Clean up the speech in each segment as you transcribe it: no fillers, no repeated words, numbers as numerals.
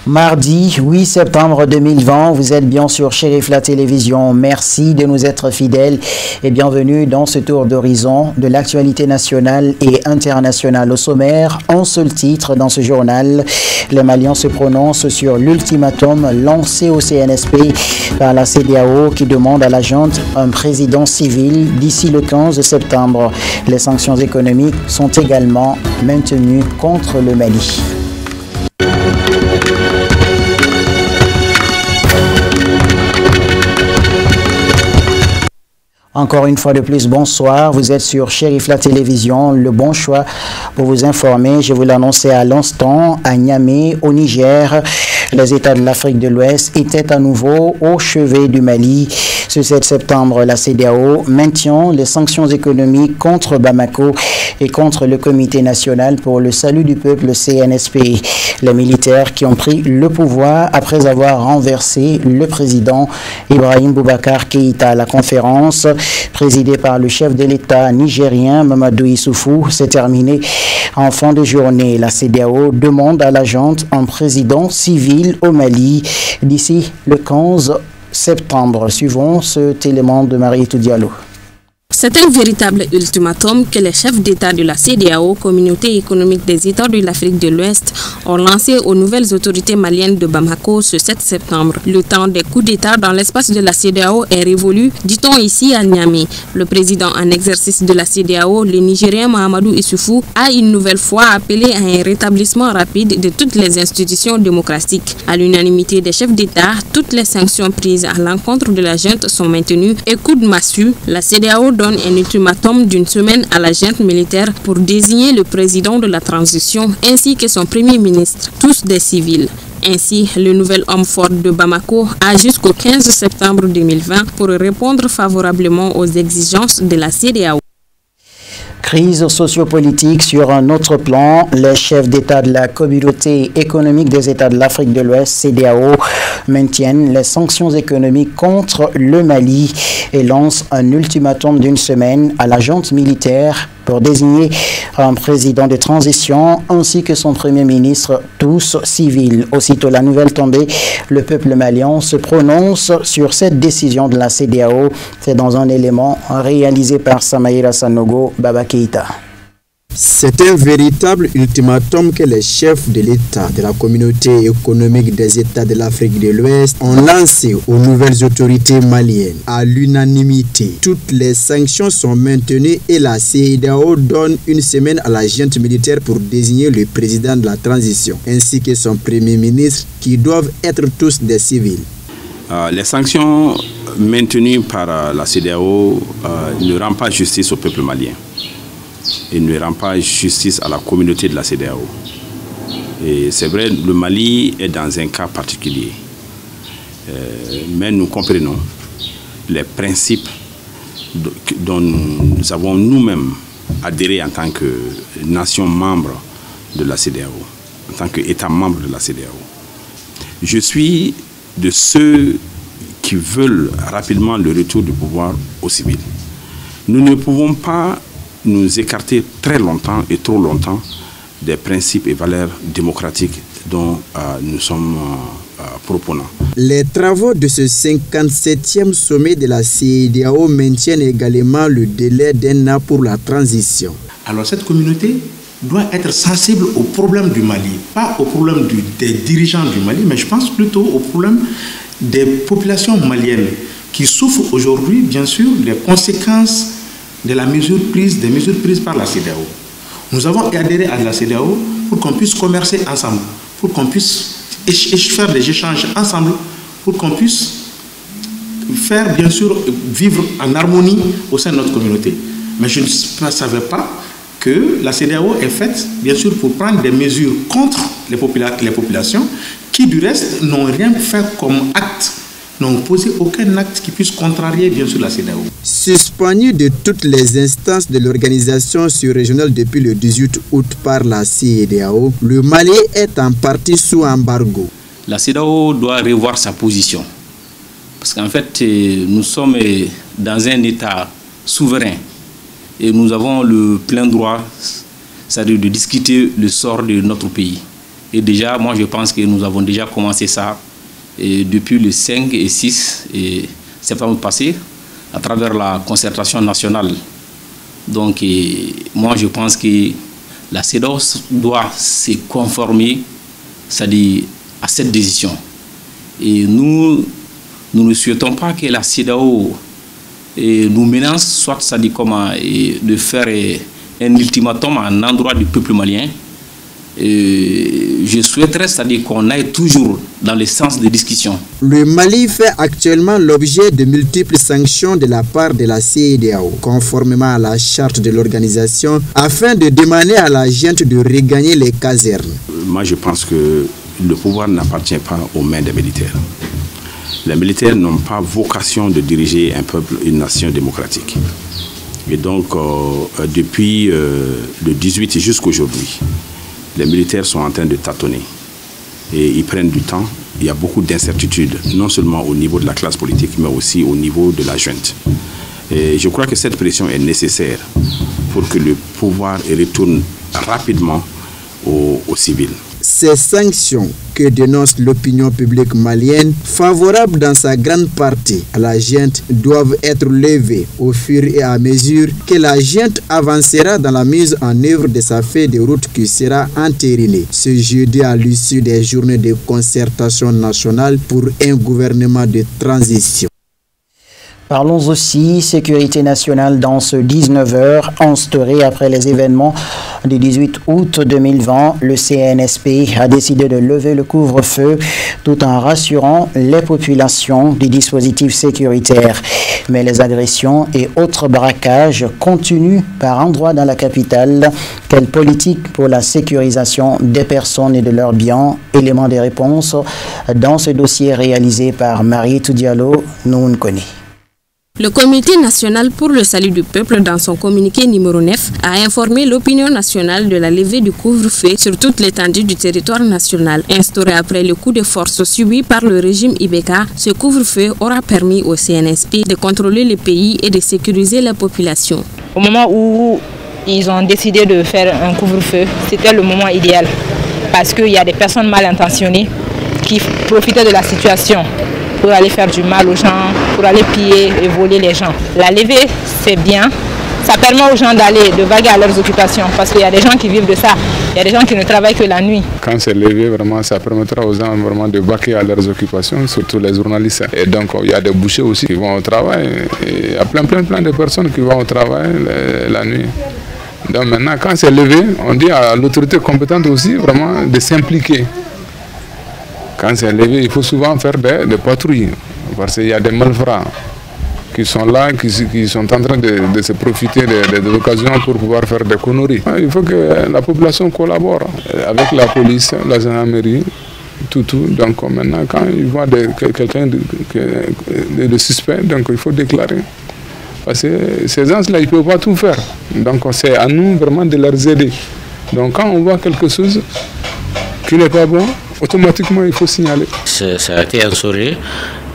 Mardi 8 septembre 2020, vous êtes bien sur Chérif la télévision. Merci de nous être fidèles et bienvenue dans ce tour d'horizon de l'actualité nationale et internationale. Au sommaire, un seul titre dans ce journal. Les Maliens se prononcent sur l'ultimatum lancé au CNSP par la CEDEAO qui demande à la junte un président civil d'ici le 15 septembre. Les sanctions économiques sont également maintenues contre le Mali. Encore une fois de plus, bonsoir. Vous êtes sur Chérif la télévision, le bon choix pour vous informer. Je vous l'annonçais à l'instant, à Niamey, au Niger. Les États de l'Afrique de l'Ouest étaient à nouveau au chevet du Mali. Ce 7 septembre, la CEDEAO maintient les sanctions économiques contre Bamako et contre le Comité national pour le salut du peuple CNSP. Les militaires qui ont pris le pouvoir après avoir renversé le président Ibrahim Boubacar Keïta. La conférence présidée par le chef de l'État nigérien Mamadou Issoufou s'est terminée en fin de journée. La CEDEAO demande à la junte un président civil au Mali d'ici le 15 septembre. Suivons cet élément de Marietou Diallo. C'est un véritable ultimatum que les chefs d'État de la CEDEAO, Communauté économique des États de l'Afrique de l'Ouest, ont lancé aux nouvelles autorités maliennes de Bamako ce 7 septembre. Le temps des coups d'État dans l'espace de la CEDEAO est révolu, dit-on ici à Niamey. Le président en exercice de la CEDEAO, le Nigérien Mahamadou Issoufou, a une nouvelle fois appelé à un rétablissement rapide de toutes les institutions démocratiques. À l'unanimité des chefs d'État, toutes les sanctions prises à l'encontre de la junte sont maintenues et coup de massue, la CEDEAO donne un ultimatum d'une semaine à la junte militaire pour désigner le président de la transition ainsi que son premier ministre, tous des civils. Ainsi, le nouvel homme fort de Bamako a jusqu'au 15 septembre 2020 pour répondre favorablement aux exigences de la CEDEAO. Crise sociopolitique sur un autre plan. Les chefs d'État de la Communauté économique des États de l'Afrique de l'Ouest, CEDEAO, maintiennent les sanctions économiques contre le Mali et lancent un ultimatum d'une semaine à la junte militaire pour désigner un président de transition ainsi que son premier ministre, tous civils. Aussitôt la nouvelle tombée, le peuple malien se prononce sur cette décision de la CEDEAO. C'est dans un élément réalisé par Samaïra Sanogo Baba Keïta. C'est un véritable ultimatum que les chefs de l'État de la Communauté économique des États de l'Afrique de l'Ouest ont lancé aux nouvelles autorités maliennes. À l'unanimité, toutes les sanctions sont maintenues et la CEDEAO donne une semaine à la junte militaire pour désigner le président de la transition, ainsi que son premier ministre, qui doivent être tous des civils. Les sanctions maintenues par la CEDEAO ne rendent pas justice au peuple malien. Et ne rend pas justice à la communauté de la CEDEAO. Et c'est vrai, le Mali est dans un cas particulier. Mais nous comprenons les principes dont nous avons nous-mêmes adhéré en tant que nation membre de la CEDEAO, en tant qu'État membre de la CEDEAO. Je suis de ceux qui veulent rapidement le retour du pouvoir aux civils. Nous ne pouvons pas nous écarter très longtemps et trop longtemps des principes et valeurs démocratiques dont nous sommes proponents. Les travaux de ce 57e sommet de la CEDEAO maintiennent également le délai d'un an pour la transition. Alors cette communauté doit être sensible aux problèmes du Mali, pas aux problèmes des dirigeants du Mali, mais je pense plutôt aux problèmes des populations maliennes qui souffrent aujourd'hui, bien sûr, des conséquences des mesures prises par la CEDEAO. Nous avons adhéré à la CEDEAO pour qu'on puisse commercer ensemble, pour qu'on puisse faire des échanges ensemble, pour qu'on puisse faire, bien sûr, vivre en harmonie au sein de notre communauté. Mais je ne savais pas que la CEDEAO est faite, bien sûr, pour prendre des mesures contre les populations qui, du reste, n'ont rien fait comme acte, n'ont posé aucun acte qui puisse contrarier, bien sûr, la CEDEAO. Suspendu de toutes les instances de l'organisation sur-régionale depuis le 18 août par la CEDEAO, le Mali est en partie sous embargo. La CEDEAO doit revoir sa position. Parce qu'en fait, nous sommes dans un État souverain et nous avons le plein droit, c'est-à-dire de discuter le sort de notre pays. Et déjà, moi je pense que nous avons déjà commencé ça depuis le 5 et 6 septembre passé, à travers la concertation nationale. Donc moi je pense que la CEDEAO doit se conformer, c'est-à-dire à cette décision. Et nous ne souhaitons pas que la CEDEAO nous menace, soit c'est-à-dire comment de faire un ultimatum à l'endroit du peuple malien. Je souhaiterais, c'est-à-dire qu'on aille toujours dans le sens des discussions. Le Mali fait actuellement l'objet de multiples sanctions de la part de la CEDEAO, conformément à la charte de l'organisation, afin de demander à la junte de regagner les casernes. Moi, je pense que le pouvoir n'appartient pas aux mains des militaires. Les militaires n'ont pas vocation de diriger un peuple, une nation démocratique. Et donc, depuis le 18 jusqu'à aujourd'hui, les militaires sont en train de tâtonner et ils prennent du temps. Il y a beaucoup d'incertitudes, non seulement au niveau de la classe politique, mais aussi au niveau de la junte. Et je crois que cette pression est nécessaire pour que le pouvoir retourne rapidement aux civils. Ces sanctions que dénonce l'opinion publique malienne, favorables dans sa grande partie à la junte, doivent être levées au fur et à mesure que la junte avancera dans la mise en œuvre de sa feuille de route qui sera entérinée ce jeudi à l'issue des journées de concertation nationale pour un gouvernement de transition. Parlons aussi sécurité nationale dans ce 19h instauré après les événements du 18 août 2020. Le CNSP a décidé de lever le couvre-feu tout en rassurant les populations du dispositif sécuritaire. Mais les agressions et autres braquages continuent par endroits dans la capitale. Quelle politique pour la sécurisation des personnes et de leurs biens? Élément de réponse dans ce dossier réalisé par Marie-Tou Diallo, nous connaissons. Le Comité national pour le salut du peuple, dans son communiqué numéro 9, a informé l'opinion nationale de la levée du couvre-feu sur toute l'étendue du territoire national. Instauré après le coup de force subi par le régime Ibeka, ce couvre-feu aura permis au CNSP de contrôler le pays et de sécuriser la population. Au moment où ils ont décidé de faire un couvre-feu, c'était le moment idéal parce qu'il y a des personnes mal intentionnées qui profitaient de la situation pour aller faire du mal aux gens, pour aller piller et voler les gens. La levée, c'est bien. Ça permet aux gens de vaguer à leurs occupations parce qu'il y a des gens qui vivent de ça. Il y a des gens qui ne travaillent que la nuit. Quand c'est levé, vraiment, ça permettra aux gens vraiment de vaquer à leurs occupations, surtout les journalistes. Et donc, il y a des bouchers aussi qui vont au travail. Et il y a plein de personnes qui vont au travail la nuit. Donc maintenant, quand c'est levé, on dit à l'autorité compétente aussi vraiment de s'impliquer. Quand c'est levé, il faut souvent faire des patrouilles, parce qu'il y a des malfrats qui sont là, qui sont en train de se profiter des occasions pour pouvoir faire des conneries. Il faut que la population collabore avec la police, la gendarmerie, tout. Donc maintenant, quand ils voient quelqu'un de suspect, donc il faut déclarer. Parce que ces gens-là, ils ne peuvent pas tout faire. Donc c'est à nous vraiment de les aider. Donc quand on voit quelque chose qui n'est pas bon, automatiquement il faut signaler. Ça a été instauré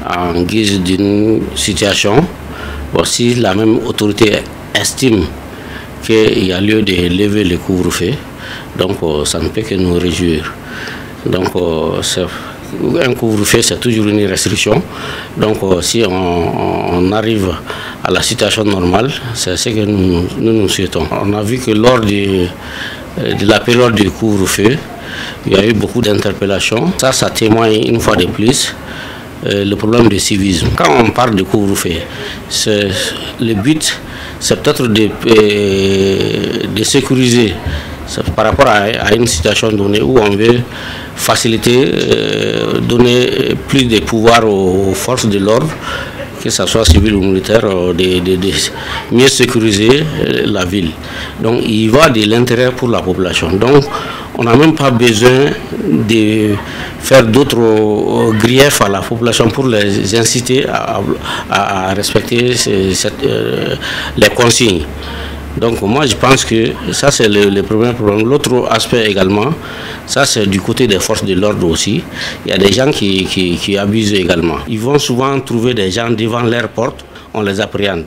en guise d'une situation. Si la même autorité estime qu'il y a lieu de lever le couvre-feu, donc ça ne peut que nous réjouir. Donc un couvre-feu, c'est toujours une restriction. Donc si on arrive à la situation normale, c'est ce que nous souhaitons. On a vu que lors de la période du couvre-feu, il y a eu beaucoup d'interpellations. Ça témoigne une fois de plus le problème de civisme. Quand on parle de couvre-feu, le but, c'est peut-être de sécuriser par rapport à une situation donnée où on veut faciliter, donner plus de pouvoir aux forces de l'ordre, que ce soit civil ou militaire, de mieux sécuriser la ville. Donc il va de l'intérêt pour la population. Donc on n'a même pas besoin de faire d'autres griefs à la population pour les inciter à respecter les consignes. Donc moi je pense que ça c'est le premier problème. L'autre aspect également, ça c'est du côté des forces de l'ordre aussi. Il y a des gens qui abusent également. Ils vont souvent trouver des gens devant leur porte, on les appréhende.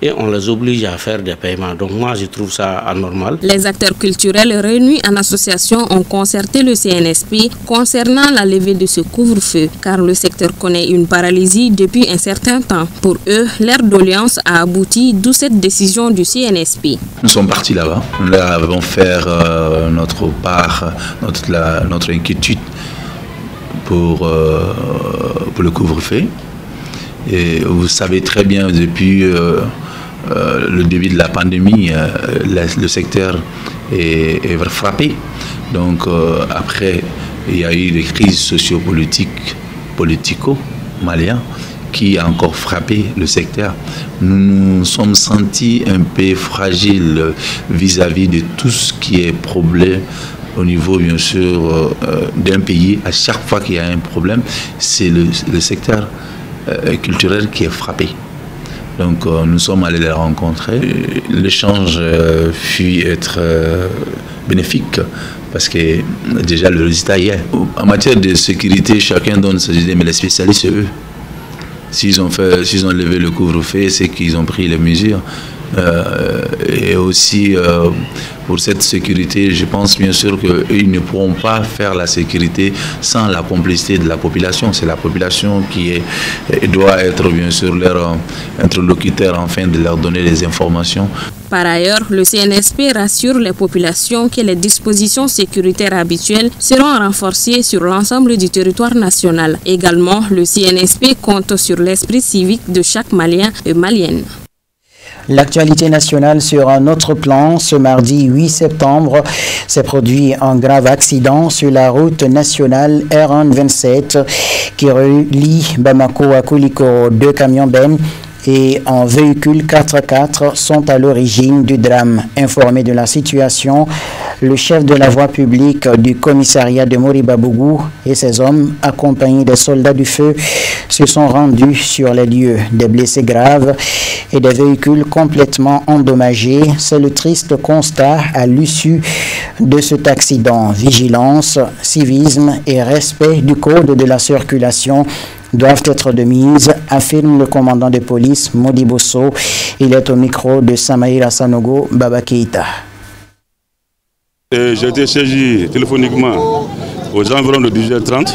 et on les oblige à faire des paiements. Donc moi, je trouve ça anormal. Les acteurs culturels réunis en association ont concerté le CNSP concernant la levée de ce couvre-feu, car le secteur connaît une paralysie depuis un certain temps. Pour eux, l'ère d'alliance a abouti, d'où cette décision du CNSP. Nous sommes partis là-bas. Nous avons fait notre part, notre inquiétude pour le couvre-feu. Et vous savez très bien, depuis le début de la pandémie, le secteur est frappé. Donc après, il y a eu des crises sociopolitiques, politico-maliennes, qui a encore frappé le secteur. Nous nous sommes sentis un peu fragiles vis-à-vis de tout ce qui est problème au niveau, bien sûr, d'un pays. À chaque fois qu'il y a un problème, c'est le secteur culturel qui est frappé. Donc nous sommes allés les rencontrer. L'échange fut être bénéfique parce que déjà le résultat y est. En matière de sécurité, chacun donne ses idées, mais les spécialistes, c'est eux. S'ils ont levé le couvre-feu, c'est qu'ils ont pris les mesures. Et aussi pour cette sécurité, je pense bien sûr qu'ils ne pourront pas faire la sécurité sans la complicité de la population. C'est la population qui doit être bien sûr leur interlocuteur afin de leur donner les informations. Par ailleurs, le CNSP rassure les populations que les dispositions sécuritaires habituelles seront renforcées sur l'ensemble du territoire national. Également, le CNSP compte sur l'esprit civique de chaque Malien et Malienne. L'actualité nationale sur un autre plan, ce mardi 8 septembre, s'est produit un grave accident sur la route nationale R127 qui relie Bamako à Koulikoro. 2 camions bennes et un véhicule 4x4 sont à l'origine du drame. Informé de la situation, le chef de la voie publique du commissariat de Moribabougou et ses hommes, accompagnés des soldats du feu, se sont rendus sur les lieux. Des blessés graves et des véhicules complètement endommagés. C'est le triste constat à l'issue de cet accident. Vigilance, civisme et respect du code de la circulation doivent être de mise, affirme le commandant de police Modi Bosso. Il est au micro de Samaïra Sanogo Baba Keïta. J'ai été saisi téléphoniquement aux environs de 10h30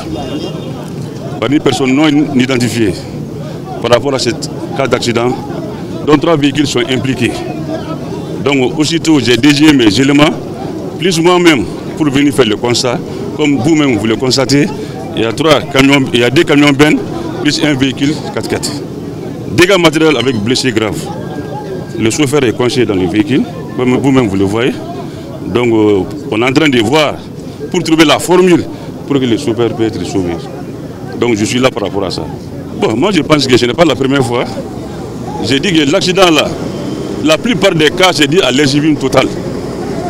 par une personne non identifiée par rapport à ce cas d'accident dont 3 véhicules sont impliqués. Donc aussitôt j'ai dédié mes éléments, plus moi-même, pour venir faire le constat. Comme vous-même vous le constatez, il y a 2 camions bennes plus un véhicule 4x4. Dégâts matériels avec blessés graves. Le chauffeur est coincé dans le véhicule, comme vous-même vous le voyez. Donc on est en train de voir pour trouver la formule pour que le chauffeur puisse être sauvé. Donc je suis là par rapport à ça. Bon, moi je pense que ce n'est pas la première fois. J'ai dit que l'accident là, la plupart des cas c'est dû à l'ingénierie totale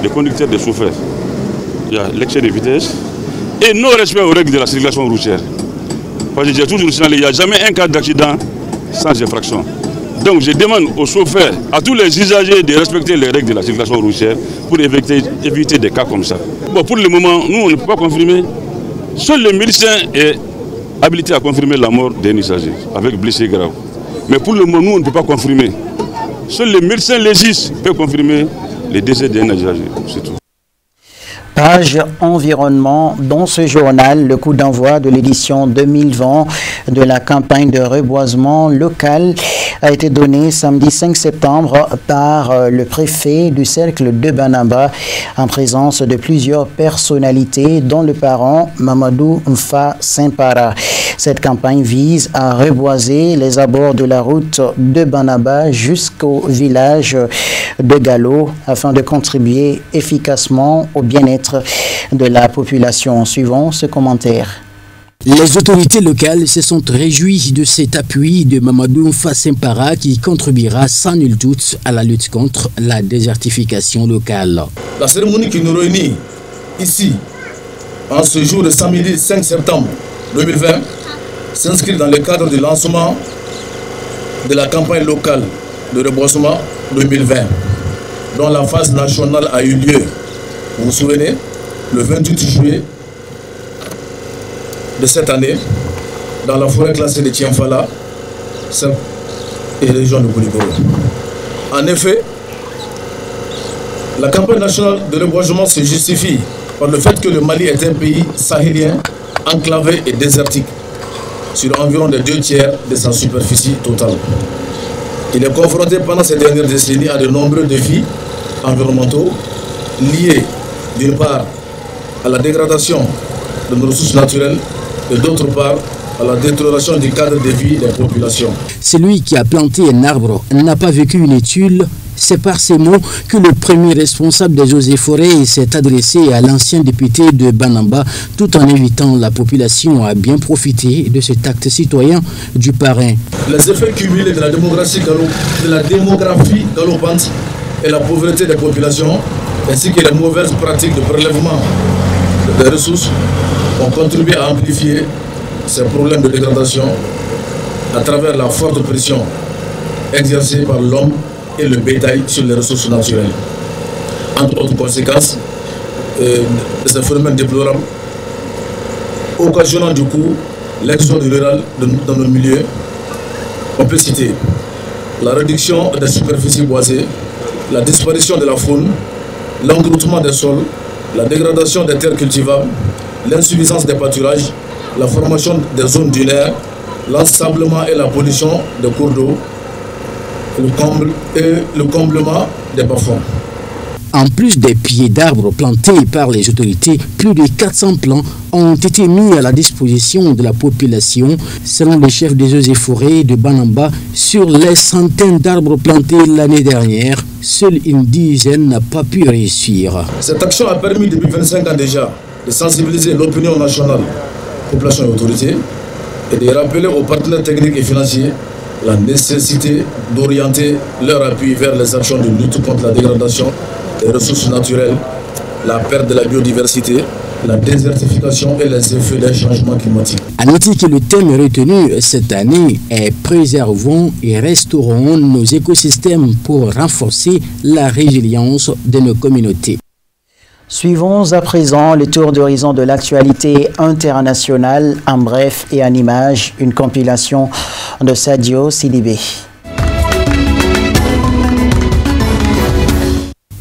des conducteurs, des chauffeurs. Il y a l'excès de vitesse et non-respect aux règles de la circulation routière. Parce que j'ai toujours signalé, il n'y a jamais un cas d'accident sans infraction. Donc je demande aux chauffeurs, à tous les usagers de respecter les règles de la circulation routière pour éviter des cas comme ça. Bon, pour le moment, nous on ne peut pas confirmer. Seul le médecin est habilité à confirmer la mort d'un usager avec blessé grave. Mais pour le moment, nous on ne peut pas confirmer. Seul le médecin légiste peut confirmer le décès d'un usager, c'est tout. Page environnement. Dans ce journal, le coup d'envoi de l'édition 2020 de la campagne de reboisement local a été donné samedi 5 septembre par le préfet du cercle de Banaba en présence de plusieurs personnalités dont le parent Mamadou Mfa Simpara. Cette campagne vise à reboiser les abords de la route de Banaba jusqu'au village de Galo afin de contribuer efficacement au bien-être de la population. Suivant ce commentaire. Les autorités locales se sont réjouies de cet appui de Mamadou Mfa Simpara qui contribuera sans nul doute à la lutte contre la désertification locale. La cérémonie qui nous réunit ici, en ce jour de samedi 5 septembre 2020, s'inscrit dans le cadre du lancement de la campagne locale de reboisement 2020, dont la phase nationale a eu lieu, vous vous souvenez, le 28 juillet de cette année, dans la forêt classée de Tienfala et région de Koulikoro. En effet, la campagne nationale de reboisement se justifie par le fait que le Mali est un pays sahélien, enclavé et désertique, sur environ les 2/3 de sa superficie totale. Il est confronté pendant ces dernières décennies à de nombreux défis environnementaux liés d'une part à la dégradation de nos ressources naturelles et d'autre part à la détérioration du cadre de vie des populations. Celui qui a planté un arbre n'a pas vécu une étude. C'est par ces mots que le premier responsable des eaux et forêts s'est adressé à l'ancien député de Banamba, tout en invitant la population à bien profiter de cet acte citoyen du parrain. Les effets cumulés de la démographie galopante et la pauvreté des populations, ainsi que les mauvaises pratiques de prélèvement des ressources, ont contribué à amplifier ces problèmes de dégradation à travers la forte pression exercée par l'homme et le bétail sur les ressources naturelles. Entre autres conséquences de ces phénomènes déplorables, occasionnant du coup l'exode rural dans nos milieux, on peut citer la réduction des superficies boisées, la disparition de la faune, l'engloutement des sols, la dégradation des terres cultivables, l'insuffisance des pâturages, la formation des zones dunaires, l'ensablement et la pollution des cours d'eau, le comblement des bas-fonds. En plus des pieds d'arbres plantés par les autorités, plus de 400 plants ont été mis à la disposition de la population, selon le chef des eaux et forêts de Banamba. Sur les centaines d'arbres plantés l'année dernière, seule une dizaine n'a pas pu réussir. Cette action a permis depuis 25 ans déjà de sensibiliser l'opinion nationale, population et autorités, et de rappeler aux partenaires techniques et financiers la nécessité d'orienter leur appui vers les actions de lutte contre la dégradation des ressources naturelles, la perte de la biodiversité, la désertification et les effets des changements climatiques. À noter que le thème retenu cette année est « Préservons et restaurons nos écosystèmes pour renforcer la résilience de nos communautés ». Suivons à présent le tour d'horizon de l'actualité internationale en bref et en images, une compilation de Sadio Sidibé.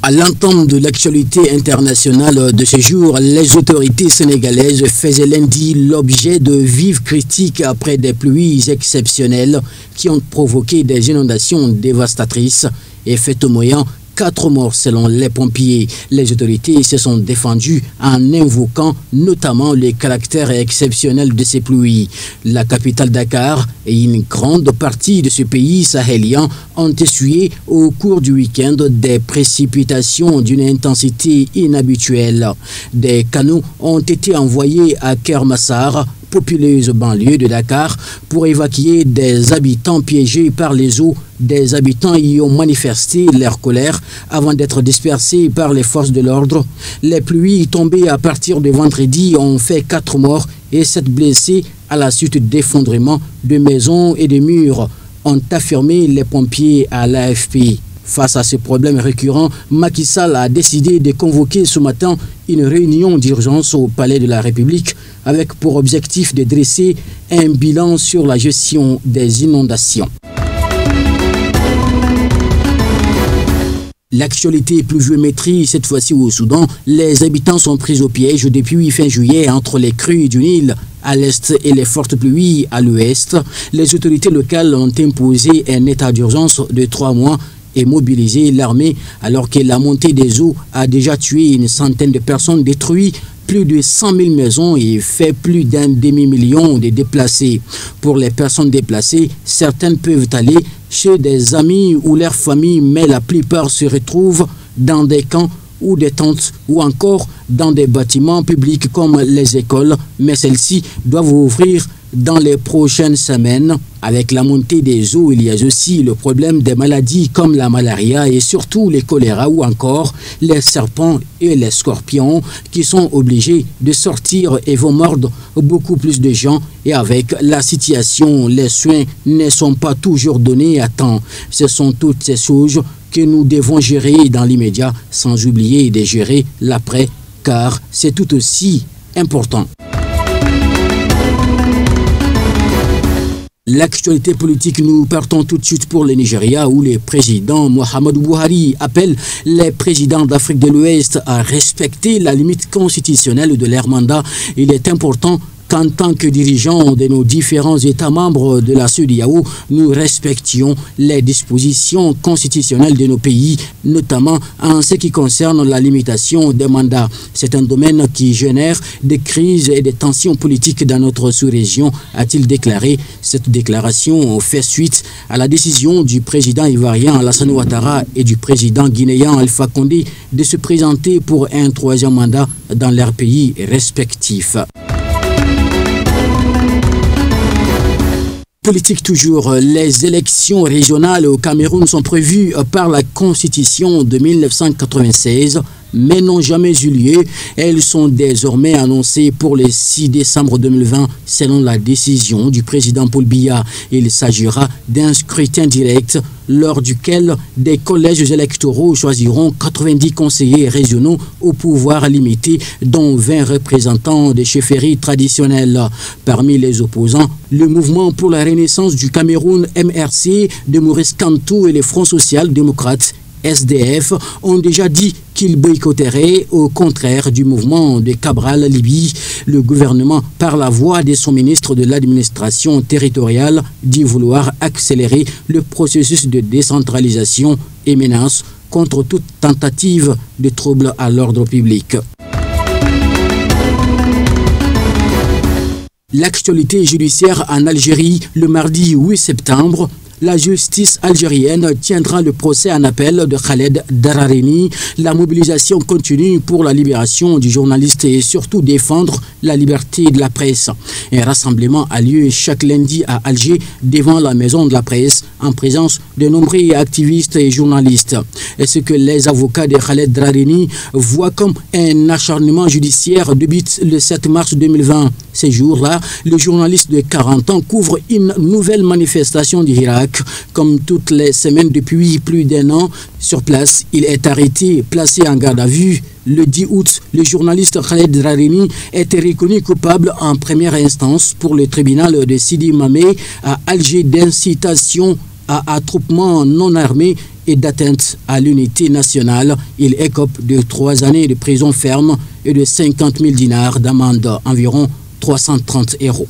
À l'entame de l'actualité internationale de ce jour, les autorités sénégalaises faisaient lundi l'objet de vives critiques après des pluies exceptionnelles qui ont provoqué des inondations dévastatrices et fait au moyen 4 morts selon les pompiers. Les autorités se sont défendues en invoquant notamment les caractères exceptionnels de ces pluies. La capitale Dakar et une grande partie de ce pays sahélien ont essuyé au cours du week-end des précipitations d'une intensité inhabituelle. Des canaux ont été envoyés à Kermassar, populeuse banlieue de Dakar, pour évacuer des habitants piégés par les eaux. Des habitants y ont manifesté leur colère avant d'être dispersés par les forces de l'ordre. Les pluies tombées à partir de vendredi ont fait 4 morts et 7 blessés à la suite d'effondrements de maisons et de murs, ont affirmé les pompiers à l'AFP. Face à ce problème récurrent, Macky Sall a décidé de convoquer ce matin une réunion d'urgence au Palais de la République avec pour objectif de dresser un bilan sur la gestion des inondations. L'actualité pluviométrie, cette fois-ci au Soudan, les habitants sont pris au piège depuis fin juillet entre les crues du Nil à l'est et les fortes pluies à l'ouest. Les autorités locales ont imposé un état d'urgence de 3 mois et mobilisé l'armée alors que la montée des eaux a déjà tué une centaine de personnes, détruit plus de 100 000 maisons et fait plus d'1 demi-million de déplacés. Pour les personnes déplacées, certaines peuvent aller chez des amis ou leurs familles, mais la plupart se retrouvent dans des camps ou des tentes ou encore dans des bâtiments publics comme les écoles, mais celles-ci doivent ouvrir dans les prochaines semaines. Avec la montée des eaux, il y a aussi le problème des maladies comme la malaria et surtout les choléra ou encore les serpents et les scorpions qui sont obligés de sortir et vont mordre beaucoup plus de gens. Et avec la situation, les soins ne sont pas toujours donnés à temps. Ce sont toutes ces choses que nous devons gérer dans l'immédiat sans oublier de gérer l'après, car c'est tout aussi important. L'actualité politique, nous partons tout de suite pour le Nigeria où le président Muhammadu Buhari appelle les présidents d'Afrique de l'Ouest à respecter la limite constitutionnelle de leur mandat. Il est important qu'en tant que dirigeants de nos différents États membres de la CEDEAO, nous respections les dispositions constitutionnelles de nos pays, notamment en ce qui concerne la limitation des mandats. C'est un domaine qui génère des crises et des tensions politiques dans notre sous-région, a-t-il déclaré. Cette déclaration fait suite à la décision du président ivoirien Alassane Ouattara et du président guinéen Alpha Condé de se présenter pour un troisième mandat dans leurs pays respectifs. Politique toujours, les élections régionales au Cameroun sont prévues par la Constitution de 1996, mais n'ont jamais eu lieu. Elles sont désormais annoncées pour le 6 décembre 2020, selon la décision du président Paul Biya. Il s'agira d'un scrutin direct lors duquel des collèges électoraux choisiront 90 conseillers régionaux au pouvoir limité, dont 20 représentants des chefferies traditionnelles. Parmi les opposants, le mouvement pour la renaissance du Cameroun, MRC, de Maurice Kantou et le Front social-démocrate, SDF, ont déjà dit qu'ils boycotteraient, au contraire du mouvement de Cabral Libye. Le gouvernement, par la voix de son ministre de l'administration territoriale, dit vouloir accélérer le processus de décentralisation et menace contre toute tentative de trouble à l'ordre public. L'actualité judiciaire en Algérie, le mardi 8 septembre, la justice algérienne tiendra le procès en appel de Khaled Darareni. La mobilisation continue pour la libération du journaliste et surtout défendre la liberté de la presse. Un rassemblement a lieu chaque lundi à Alger devant la maison de la presse en présence de nombreux activistes et journalistes. Et ce que les avocats de Khaled Darareni voient comme un acharnement judiciaire débute le 7 mars 2020. Ces jours-là, le journaliste de 40 ans couvre une nouvelle manifestation du Irak. Comme toutes les semaines depuis plus d'un an, sur place, il est arrêté, placé en garde à vue. Le 10 août, le journaliste Khaled Darareni était reconnu coupable en première instance pour le tribunal de Sidi Mamé à Alger d'incitation à attroupement non armé et d'atteinte à l'unité nationale. Il écope de 3 années de prison ferme et de 50 000 dinars d'amende, environ 330 €.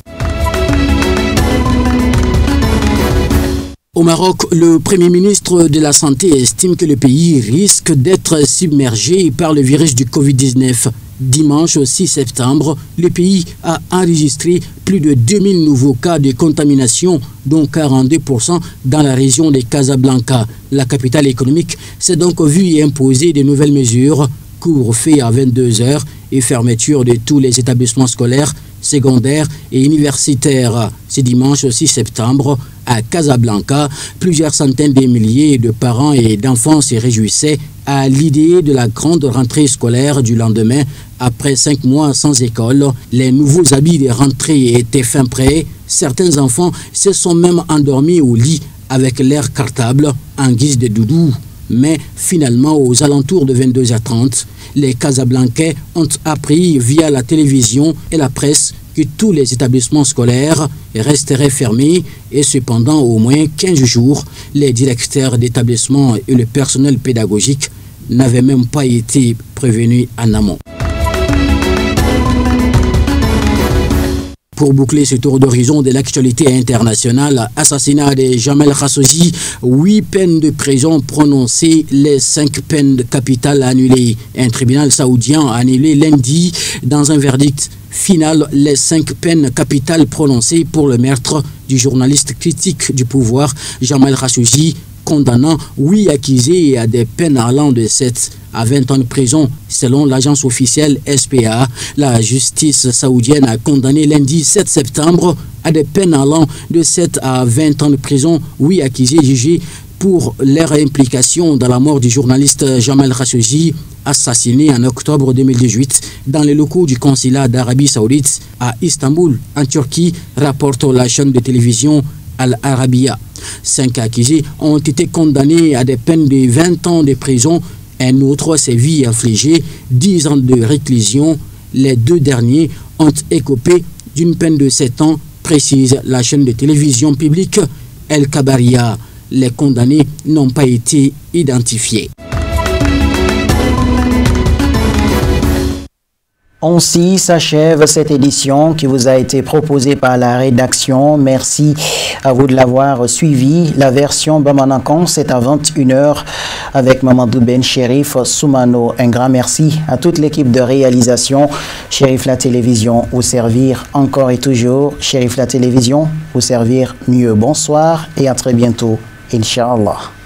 Au Maroc, le Premier ministre de la Santé estime que le pays risque d'être submergé par le virus du Covid-19. Dimanche 6 septembre, le pays a enregistré plus de 2000 nouveaux cas de contamination, dont 42% dans la région de Casablanca. La capitale économique s'est donc vue imposer de nouvelles mesures, couvre-feu à 22 h et fermeture de tous les établissements scolaires, secondaires et universitaires. Ce dimanche 6 septembre, à Casablanca, plusieurs centaines de milliers de parents et d'enfants se réjouissaient à l'idée de la grande rentrée scolaire du lendemain. Après 5 mois sans école, les nouveaux habits de rentrée étaient fin prêts. Certains enfants se sont même endormis au lit avec leur cartable en guise de doudou. Mais finalement, aux alentours de 22 h 30, les Casablancais ont appris via la télévision et la presse que tous les établissements scolaires resteraient fermés et cependant au moins 15 jours, les directeurs d'établissements et le personnel pédagogique n'avaient même pas été prévenus en amont. Pour boucler ce tour d'horizon de l'actualité internationale, assassinat de Jamal Khashoggi, 8 peines de prison prononcées, les 5 peines capitales annulées. Un tribunal saoudien a annulé lundi dans un verdict final les 5 peines capitales prononcées pour le meurtre du journaliste critique du pouvoir Jamal Khashoggi, condamnant 8 accusés à des peines allant de 7 à 20 ans de prison. Selon l'agence officielle SPA, la justice saoudienne a condamné lundi 7 septembre à des peines allant de 7 à 20 ans de prison 8 accusés jugés pour leur implication dans la mort du journaliste Jamal Khashoggi, assassiné en octobre 2018 dans les locaux du consulat d'Arabie Saoudite à Istanbul, en Turquie, rapporte la chaîne de télévision Al Arabiya. 5 accusés ont été condamnés à des peines de 20 ans de prison. Un autre s'est vu infliger 10 ans de réclusion. Les 2 derniers ont écopé d'une peine de 7 ans précise la chaîne de télévision publique El Kabaria. Les condamnés n'ont pas été identifiés. Ainsi s'achève cette édition qui vous a été proposée par la rédaction. Merci à vous de l'avoir suivi. La version Bamanakan, c'est à 21h avec Mamadou Ben Chérif Soumano. Un grand merci à toute l'équipe de réalisation. Chérif la télévision, vous servir encore et toujours. Chérif la télévision, vous servir mieux. Bonsoir et à très bientôt, Inch'Allah.